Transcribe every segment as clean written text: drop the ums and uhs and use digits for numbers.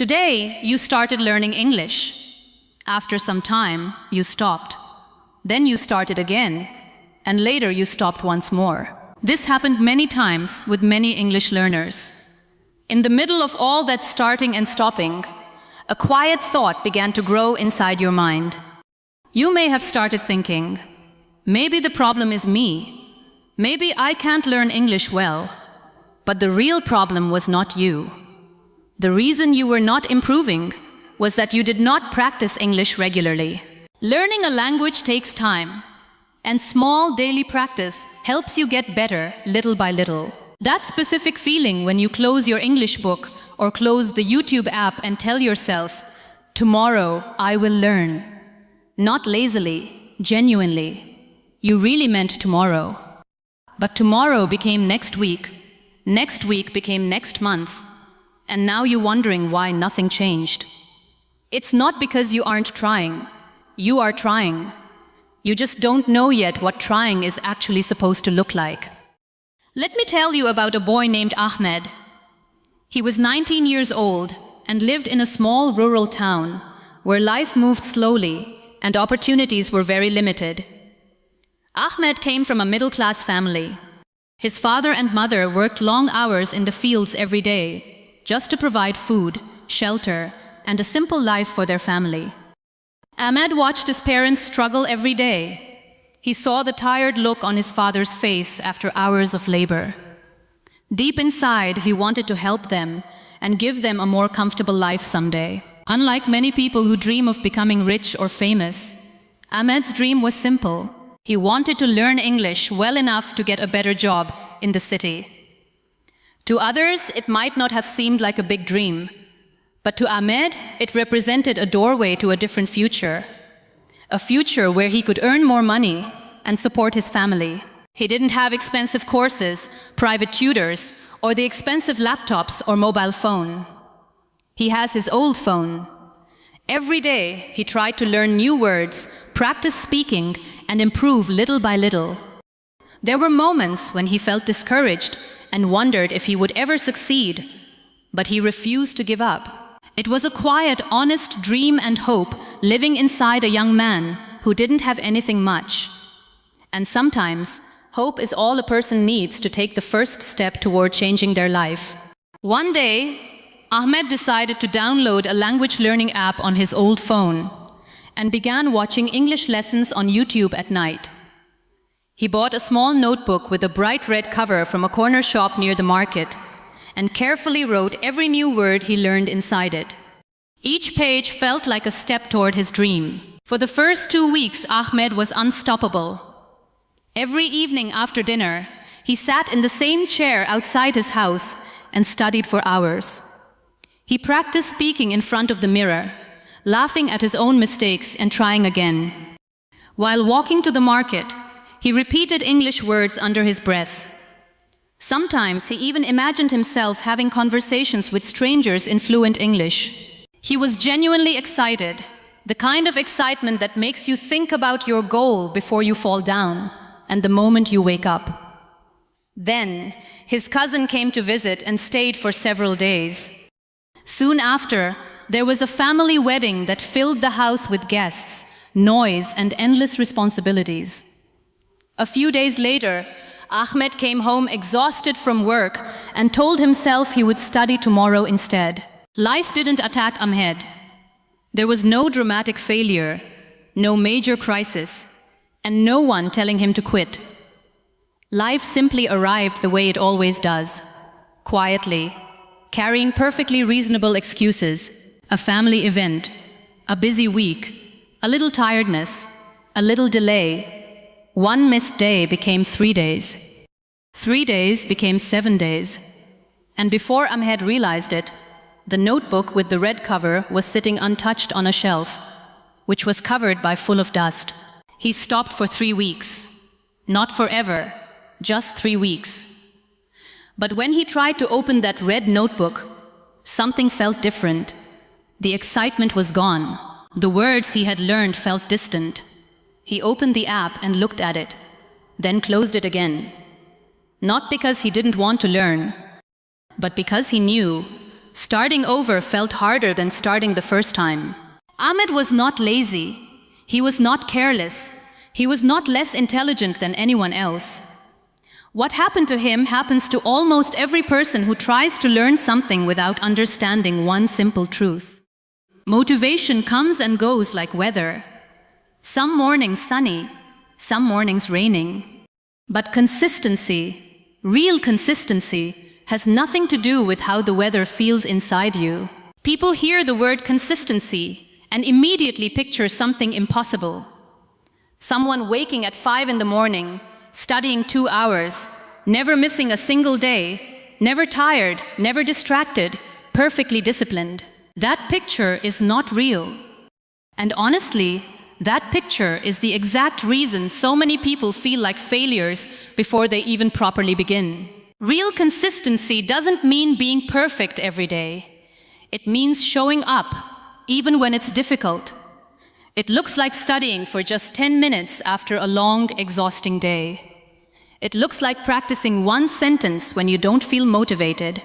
Today, you started learning English. After some time, you stopped. Then you started again, and later you stopped once more. This happened many times with many English learners. In the middle of all that starting and stopping, a quiet thought began to grow inside your mind. You may have started thinking, maybe the problem is me. Maybe I can't learn English well. But the real problem was not you. The reason you were not improving was that you did not practice English regularly. Learning a language takes time, and small daily practice helps you get better little by little. That specific feeling when you close your English book or close the YouTube app and tell yourself, tomorrow I will learn. Not lazily, genuinely. You really meant tomorrow. But tomorrow became next week became next month, and now you're wondering why nothing changed. It's not because you aren't trying. You are trying. You just don't know yet what trying is actually supposed to look like. Let me tell you about a boy named Ahmed. He was 19 years old and lived in a small rural town where life moved slowly and opportunities were very limited. Ahmed came from a middle-class family. His father and mother worked long hours in the fields every day just to provide food, shelter, and a simple life for their family. Ahmed watched his parents struggle every day. He saw the tired look on his father's face after hours of labor. Deep inside, he wanted to help them and give them a more comfortable life someday. Unlike many people who dream of becoming rich or famous, Ahmed's dream was simple. He wanted to learn English well enough to get a better job in the city. To others, it might not have seemed like a big dream, but to Ahmed, it represented a doorway to a different future. A future where he could earn more money and support his family. He didn't have expensive courses, private tutors, or the expensive laptops or mobile phone. He has his old phone. Every day, he tried to learn new words, practice speaking, and improve little by little. There were moments when he felt discouraged and wondered if he would ever succeed, but he refused to give up. It was a quiet, honest dream and hope living inside a young man who didn't have anything much. And sometimes, hope is all a person needs to take the first step toward changing their life. One day, Ahmed decided to download a language learning app on his old phone and began watching English lessons on YouTube at night. He bought a small notebook with a bright red cover from a corner shop near the market and carefully wrote every new word he learned inside it. Each page felt like a step toward his dream. For the first 2 weeks, Ahmed was unstoppable. Every evening after dinner, he sat in the same chair outside his house and studied for hours. He practiced speaking in front of the mirror, laughing at his own mistakes and trying again. While walking to the market, he repeated English words under his breath. Sometimes he even imagined himself having conversations with strangers in fluent English. He was genuinely excited, the kind of excitement that makes you think about your goal before you fall down and the moment you wake up. Then, his cousin came to visit and stayed for several days. Soon after, there was a family wedding that filled the house with guests, noise, and endless responsibilities. A few days later, Ahmed came home exhausted from work and told himself he would study tomorrow instead. Life didn't attack Ahmed. There was no dramatic failure, no major crisis, and no one telling him to quit. Life simply arrived the way it always does, quietly, carrying perfectly reasonable excuses, a family event, a busy week, a little tiredness, a little delay. One missed day became 3 days. 3 days became 7 days. And before Ahmed realized it, the notebook with the red cover was sitting untouched on a shelf, which was covered by full of dust. He stopped for 3 weeks. Not forever, just 3 weeks. But when he tried to open that red notebook, something felt different. The excitement was gone. The words he had learned felt distant. He opened the app and looked at it, then closed it again. Not because he didn't want to learn, but because he knew Starting over felt harder than starting the first time. Ahmed was not lazy. He was not careless. He was not less intelligent than anyone else. What happened to him happens to almost every person who tries to learn something without understanding one simple truth. Motivation comes and goes like weather. Some mornings sunny, some mornings raining. But consistency, real consistency, has nothing to do with how the weather feels inside you. People hear the word consistency and immediately picture something impossible. Someone waking at 5 in the morning, studying 2 hours, never missing a single day, never tired, never distracted, perfectly disciplined. That picture is not real. And honestly, that picture is the exact reason so many people feel like failures before they even properly begin. Real consistency doesn't mean being perfect every day. It means showing up, even when it's difficult. It looks like studying for just 10 minutes after a long, exhausting day. It looks like practicing one sentence when you don't feel motivated.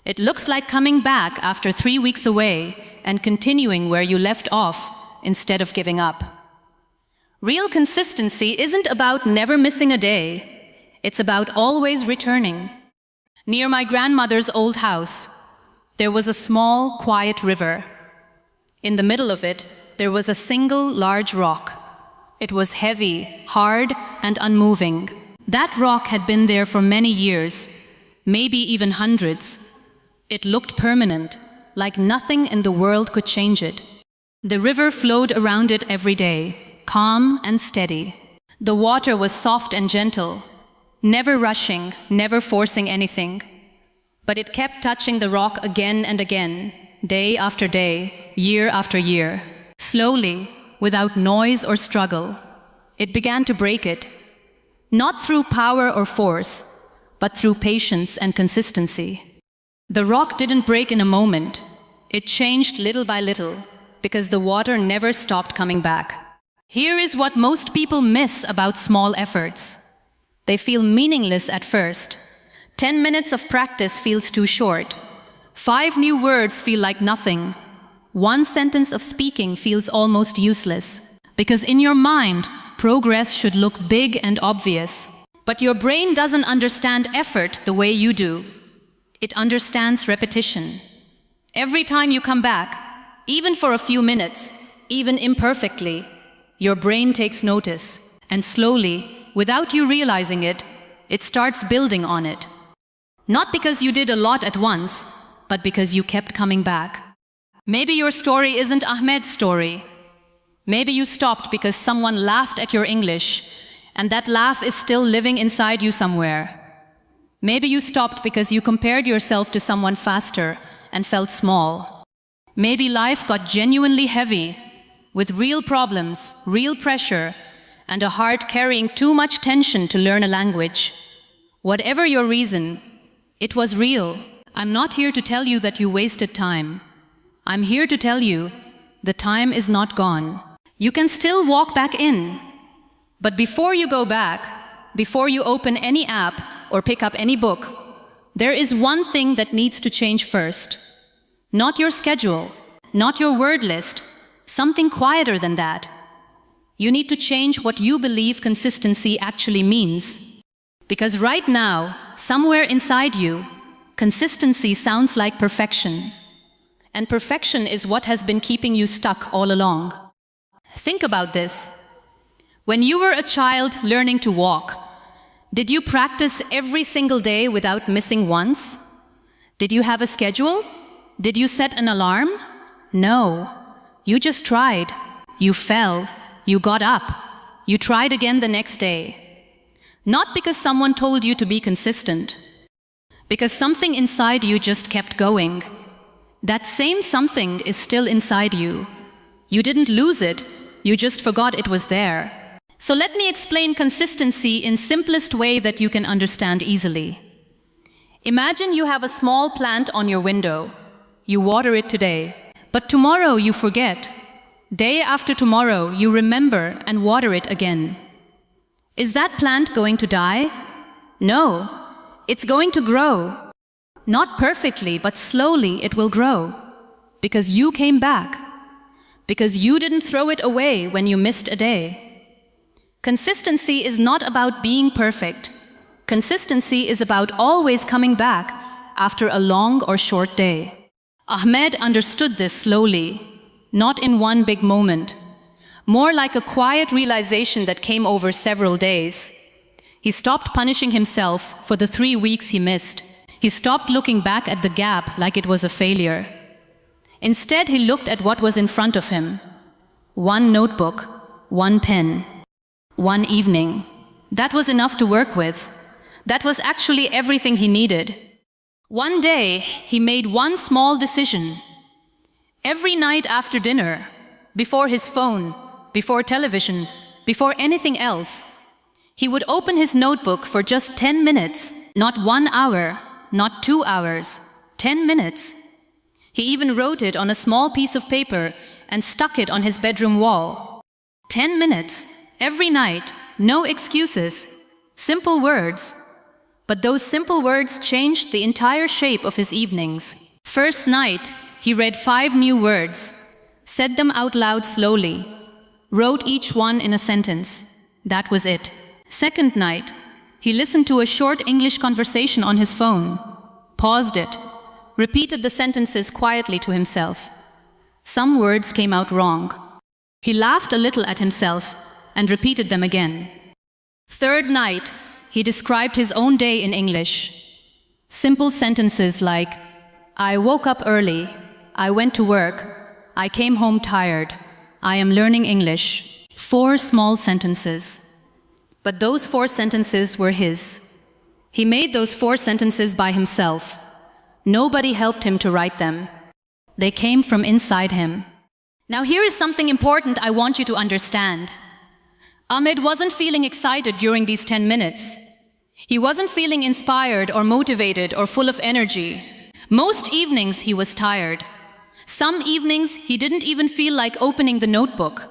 It looks like coming back after 3 weeks away and continuing where you left off instead of giving up. Real consistency isn't about never missing a day. It's about always returning. Near my grandmother's old house, there was a small, quiet river. In the middle of it, there was a single large rock. It was heavy, hard, and unmoving. That rock had been there for many years, maybe even hundreds. It looked permanent, like nothing in the world could change it. The river flowed around it every day, calm and steady. The water was soft and gentle, never rushing, never forcing anything. But it kept touching the rock again and again, day after day, year after year. Slowly, without noise or struggle, it began to break it. Not through power or force, but through patience and consistency. The rock didn't break in a moment. It changed little by little, because the water never stopped coming back. Here is what most people miss about small efforts. They feel meaningless at first. 10 minutes of practice feels too short. 5 new words feel like nothing. 1 sentence of speaking feels almost useless. Because in your mind, progress should look big and obvious. But your brain doesn't understand effort the way you do. It understands repetition. Every time you come back, even for a few minutes, even imperfectly, your brain takes notice. And slowly, without you realizing it, it starts building on it. Not because you did a lot at once, but because you kept coming back. Maybe your story isn't Ahmed's story. Maybe you stopped because someone laughed at your English, and that laugh is still living inside you somewhere. Maybe you stopped because you compared yourself to someone faster and felt small. Maybe life got genuinely heavy, with real problems, real pressure, and a heart carrying too much tension to learn a language. Whatever your reason, it was real. I'm not here to tell you that you wasted time. I'm here to tell you, the time is not gone. You can still walk back in. But before you go back, before you open any app or pick up any book, there is one thing that needs to change first. Not your schedule, not your word list, something quieter than that. You need to change what you believe consistency actually means. Because right now, somewhere inside you, consistency sounds like perfection. And perfection is what has been keeping you stuck all along. Think about this. When you were a child learning to walk, did you practice every single day without missing once? Did you have a schedule? Did you set an alarm? No. You just tried. You fell. You got up. You tried again the next day. Not because someone told you to be consistent. Because something inside you just kept going. That same something is still inside you. You didn't lose it, you just forgot it was there. So let me explain consistency in simplest way that you can understand easily. Imagine you have a small plant on your window. You water it today, but tomorrow you forget. Day after tomorrow you remember and water it again. Is that plant going to die? No, it's going to grow. Not perfectly, but slowly it will grow. Because you came back. Because you didn't throw it away when you missed a day. Consistency is not about being perfect. Consistency is about always coming back after a long or short day. Ahmed understood this slowly, not in one big moment, more like a quiet realization that came over several days. He stopped punishing himself for the 3 weeks he missed. He stopped looking back at the gap like it was a failure. Instead, he looked at what was in front of him. One notebook, one pen, one evening. That was enough to work with. That was actually everything he needed. One day, he made one small decision. Every night after dinner, before his phone, before television, before anything else, he would open his notebook for just 10 minutes, not 1 hour, not 2 hours, 10 minutes. He even wrote it on a small piece of paper and stuck it on his bedroom wall. 10 minutes, every night, no excuses, simple words. But those simple words changed the entire shape of his evenings. First night, he read 5 new words, said them out loud slowly, wrote each one in a sentence. That was it. Second night, he listened to a short English conversation on his phone, paused it, repeated the sentences quietly to himself. Some words came out wrong. He laughed a little at himself and repeated them again. Third night, he described his own day in English. Simple sentences like, I woke up early, I went to work, I came home tired, I am learning English. 4 small sentences. But those 4 sentences were his. He made those 4 sentences by himself. Nobody helped him to write them. They came from inside him. Now here is something important I want you to understand. Ahmed wasn't feeling excited during these 10 minutes. He wasn't feeling inspired or motivated or full of energy. Most evenings he was tired. Some evenings he didn't even feel like opening the notebook.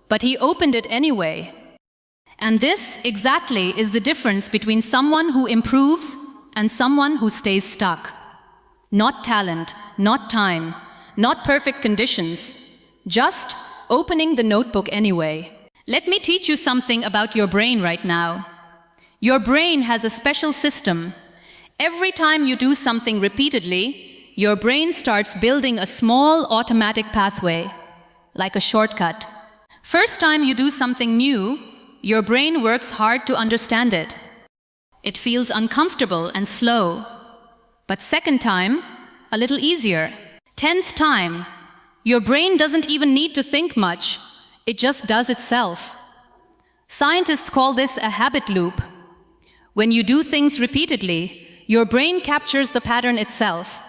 But he opened it anyway. And this exactly is the difference between someone who improves and someone who stays stuck. Not talent, not time, not perfect conditions. Just opening the notebook anyway. Let me teach you something about your brain right now. Your brain has a special system. Every time you do something repeatedly, your brain starts building a small automatic pathway, like a shortcut. First time you do something new, your brain works hard to understand it. It feels uncomfortable and slow. But second time, a little easier. 10th time, your brain doesn't even need to think much. It just does itself. Scientists call this a habit loop. When you do things repeatedly, your brain captures the pattern itself.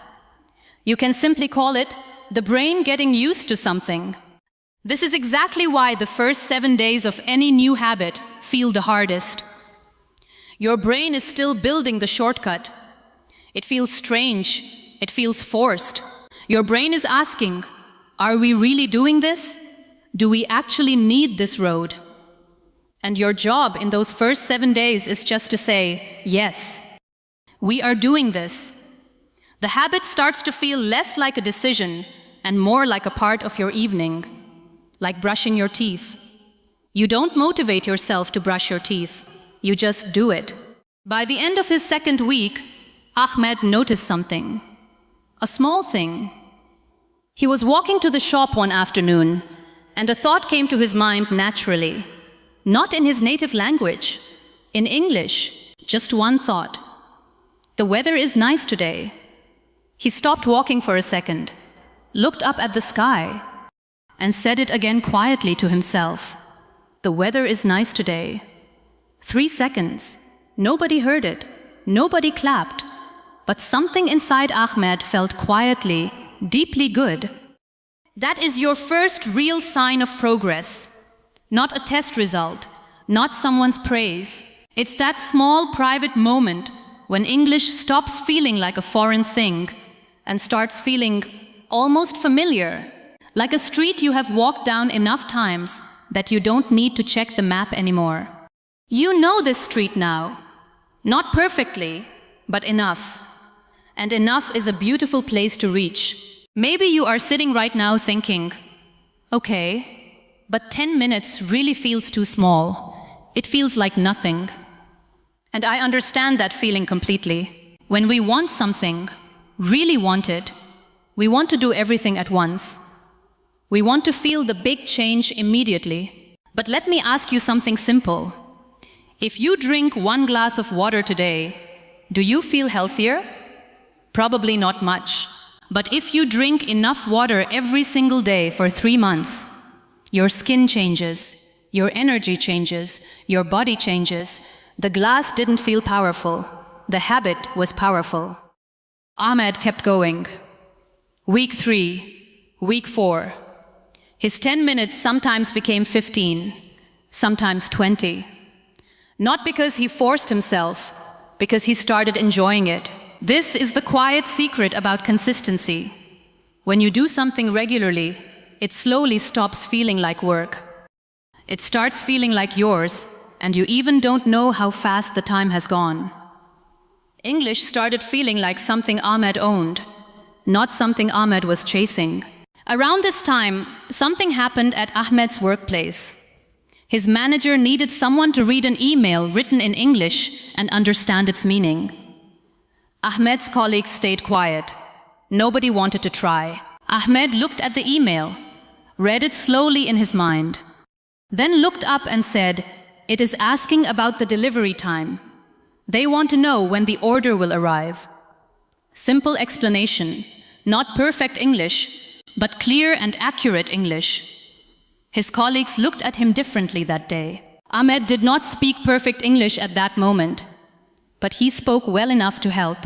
You can simply call it the brain getting used to something. This is exactly why the first 7 days of any new habit feel the hardest. Your brain is still building the shortcut. It feels strange. It feels forced. Your brain is asking, are we really doing this? Do we actually need this road? And your job in those first 7 days is just to say, yes, we are doing this. The habit starts to feel less like a decision and more like a part of your evening, like brushing your teeth. You don't motivate yourself to brush your teeth. You just do it. By the end of his 2nd week, Ahmed noticed something. A small thing. He was walking to the shop one afternoon, and a thought came to his mind naturally. Not in his native language, in English, just one thought. The weather is nice today. He stopped walking for a second, looked up at the sky, and said it again quietly to himself. The weather is nice today. 3 seconds. Nobody heard it. Nobody clapped. But something inside Ahmed felt quietly, deeply good. That is your first real sign of progress. Not a test result, not someone's praise. It's that small private moment when English stops feeling like a foreign thing and starts feeling almost familiar, like a street you have walked down enough times that you don't need to check the map anymore. You know this street now. Not perfectly, but enough. And enough is a beautiful place to reach. Maybe you are sitting right now thinking, okay, but 10 minutes really feels too small. It feels like nothing. And I understand that feeling completely. When we want something, really want it, we want to do everything at once. We want to feel the big change immediately. But let me ask you something simple. If you drink 1 glass of water today, do you feel healthier? Probably not much. But if you drink enough water every single day for 3 months, your skin changes, your energy changes, your body changes. The glass didn't feel powerful. The habit was powerful. Ahmed kept going. Week 3, week 4. His 10 minutes sometimes became 15, sometimes 20. Not because he forced himself, because he started enjoying it. This is the quiet secret about consistency. When you do something regularly, it slowly stops feeling like work. It starts feeling like yours, and you even don't know how fast the time has gone. English started feeling like something Ahmed owned, not something Ahmed was chasing. Around this time, something happened at Ahmed's workplace. His manager needed someone to read an email written in English and understand its meaning. Ahmed's colleagues stayed quiet. Nobody wanted to try. Ahmed looked at the email, read it slowly in his mind, then looked up and said, "It is asking about the delivery time. They want to know when the order will arrive." Simple explanation, not perfect English, but clear and accurate English. His colleagues looked at him differently that day. Ahmed did not speak perfect English at that moment, but he spoke well enough to help.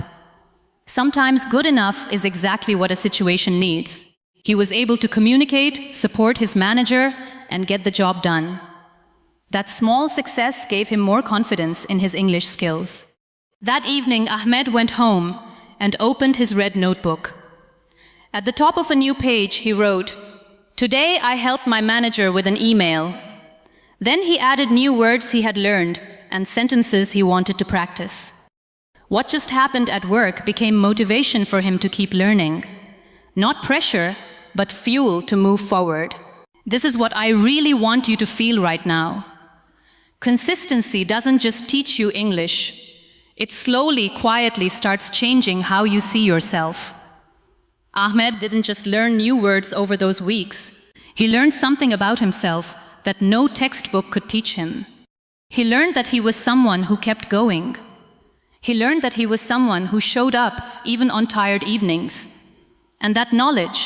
Sometimes good enough is exactly what a situation needs. He was able to communicate, support his manager, and get the job done. That small success gave him more confidence in his English skills. That evening, Ahmed went home and opened his red notebook. At the top of a new page, he wrote, "Today I helped my manager with an email." Then he added new words he had learned and sentences he wanted to practice. What just happened at work became motivation for him to keep learning. Not pressure, but fuel to move forward. This is what I really want you to feel right now. Consistency doesn't just teach you English. It slowly, quietly starts changing how you see yourself. Ahmed didn't just learn new words over those weeks. He learned something about himself that no textbook could teach him. He learned that he was someone who kept going. He learned that he was someone who showed up even on tired evenings. And that knowledge,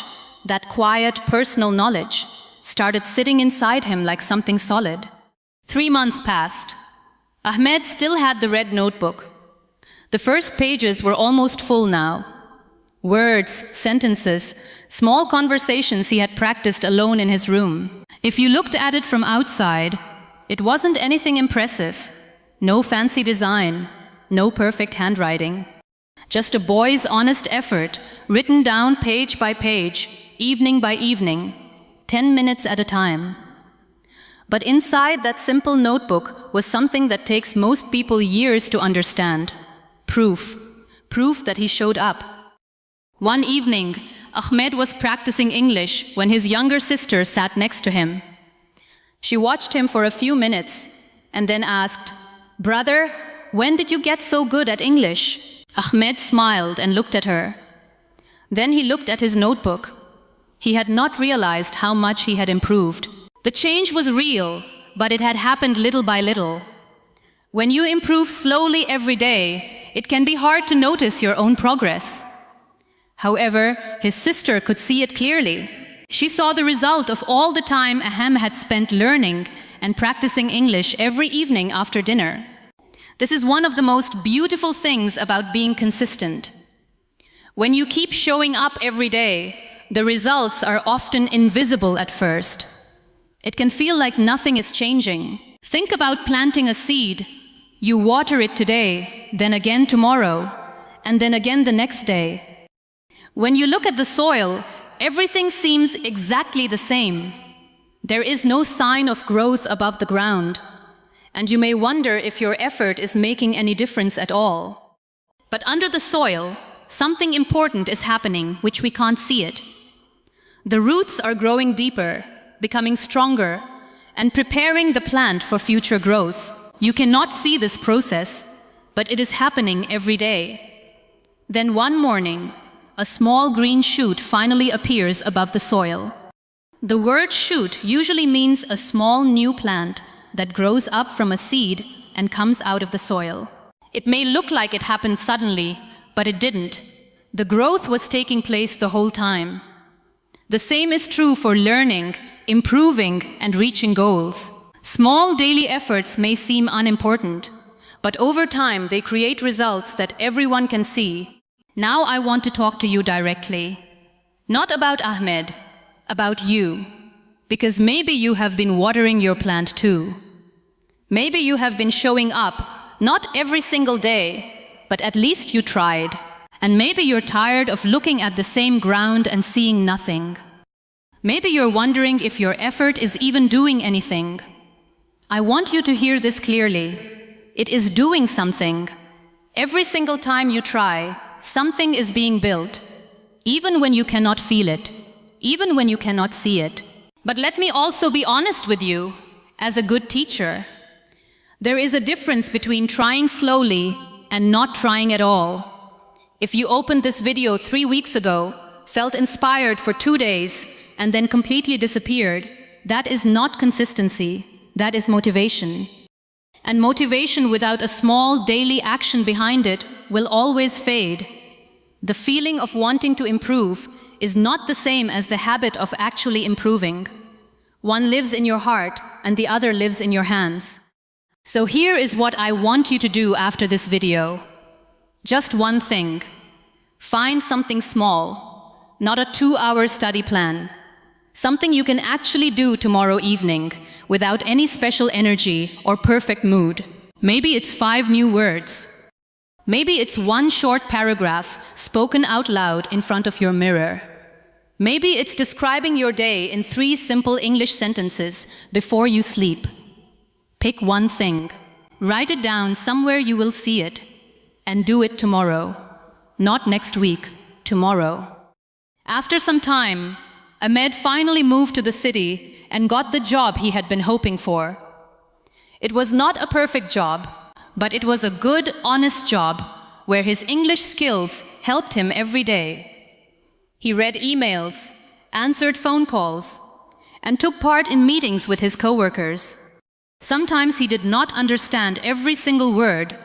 that quiet, personal knowledge, started sitting inside him like something solid. 3 months passed. Ahmed still had the red notebook. The first pages were almost full now. Words, sentences, small conversations he had practiced alone in his room. If you looked at it from outside, it wasn't anything impressive. No fancy design, no perfect handwriting. Just a boy's honest effort, written down page by page, evening by evening, 10 minutes at a time. But inside that simple notebook was something that takes most people years to understand. Proof. Proof that he showed up. One evening, Ahmed was practicing English when his younger sister sat next to him. She watched him for a few minutes and then asked, "Brother, when did you get so good at English?" Ahmed smiled and looked at her. Then he looked at his notebook. He had not realized how much he had improved. The change was real, but it had happened little by little. When you improve slowly every day, it can be hard to notice your own progress. However, his sister could see it clearly. She saw the result of all the time Ahmed had spent learning and practicing English every evening after dinner. This is one of the most beautiful things about being consistent. When you keep showing up every day, the results are often invisible at first. It can feel like nothing is changing. Think about planting a seed. You water it today, then again tomorrow, and then again the next day. When you look at the soil, everything seems exactly the same. There is no sign of growth above the ground, and you may wonder if your effort is making any difference at all. But under the soil, something important is happening which we can't see it. The roots are growing deeper, becoming stronger, and preparing the plant for future growth. You cannot see this process, but it is happening every day. Then one morning, a small green shoot finally appears above the soil. The word shoot usually means a small new plant that grows up from a seed and comes out of the soil. It may look like it happened suddenly, but it didn't. The growth was taking place the whole time. The same is true for learning, improving, and reaching goals. Small daily efforts may seem unimportant, but over time they create results that everyone can see. Now I want to talk to you directly. Not about Ahmed, about you. Because maybe you have been watering your plant too. Maybe you have been showing up, not every single day, but at least you tried. And maybe you're tired of looking at the same ground and seeing nothing. Maybe you're wondering if your effort is even doing anything. I want you to hear this clearly. It is doing something. Every single time you try, something is being built, even when you cannot feel it, even when you cannot see it. But let me also be honest with you, as a good teacher. There is a difference between trying slowly and not trying at all. If you opened this video 3 weeks ago, felt inspired for 2 days, and then completely disappeared, that is not consistency. That is motivation. And motivation without a small daily action behind it will always fade. The feeling of wanting to improve is not the same as the habit of actually improving. One lives in your heart and the other lives in your hands. So here is what I want you to do after this video. Just one thing. Find something small, not a 2-hour study plan. Something you can actually do tomorrow evening without any special energy or perfect mood. Maybe it's 5 new words. Maybe it's 1 short paragraph spoken out loud in front of your mirror. Maybe it's describing your day in 3 simple English sentences before you sleep. Pick one thing. Write it down somewhere you will see it. And do it tomorrow. Not next week, tomorrow. After some time, Ahmed finally moved to the city and got the job he had been hoping for. It was not a perfect job, but it was a good, honest job where his English skills helped him every day. He read emails, answered phone calls, and took part in meetings with his coworkers. Sometimes he did not understand every single word,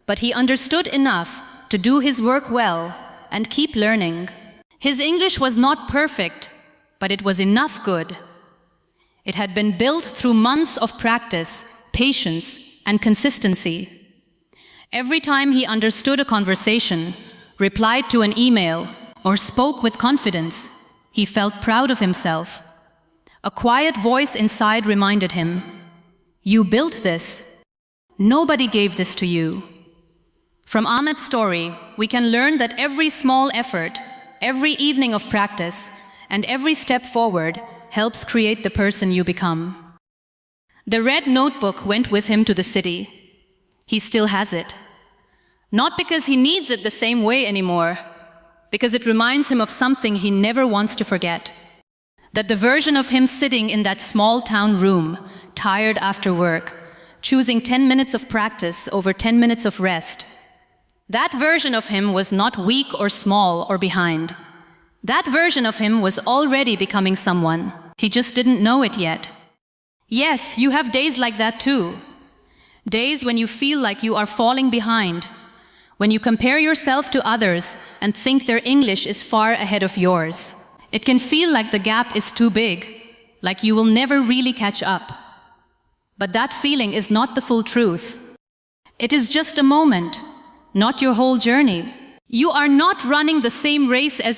but he understood enough to do his work well and keep learning. His English was not perfect, but it was enough good. It had been built through months of practice, patience, and consistency. Every time he understood a conversation, replied to an email, or spoke with confidence, he felt proud of himself. A quiet voice inside reminded him, "You built this. Nobody gave this to you." From Ahmed's story, we can learn that every small effort, every evening of practice, and every step forward helps create the person you become. The red notebook went with him to the city. He still has it. Not because he needs it the same way anymore, because it reminds him of something he never wants to forget. That the version of him sitting in that small town room, tired after work, choosing 10 minutes of practice over 10 minutes of rest, that version of him was not weak or small or behind. That version of him was already becoming someone. He just didn't know it yet. Yes, you have days like that too. Days when you feel like you are falling behind. When you compare yourself to others and think their English is far ahead of yours. It can feel like the gap is too big, like you will never really catch up. But that feeling is not the full truth. It is just a moment, not your whole journey. You are not running the same race as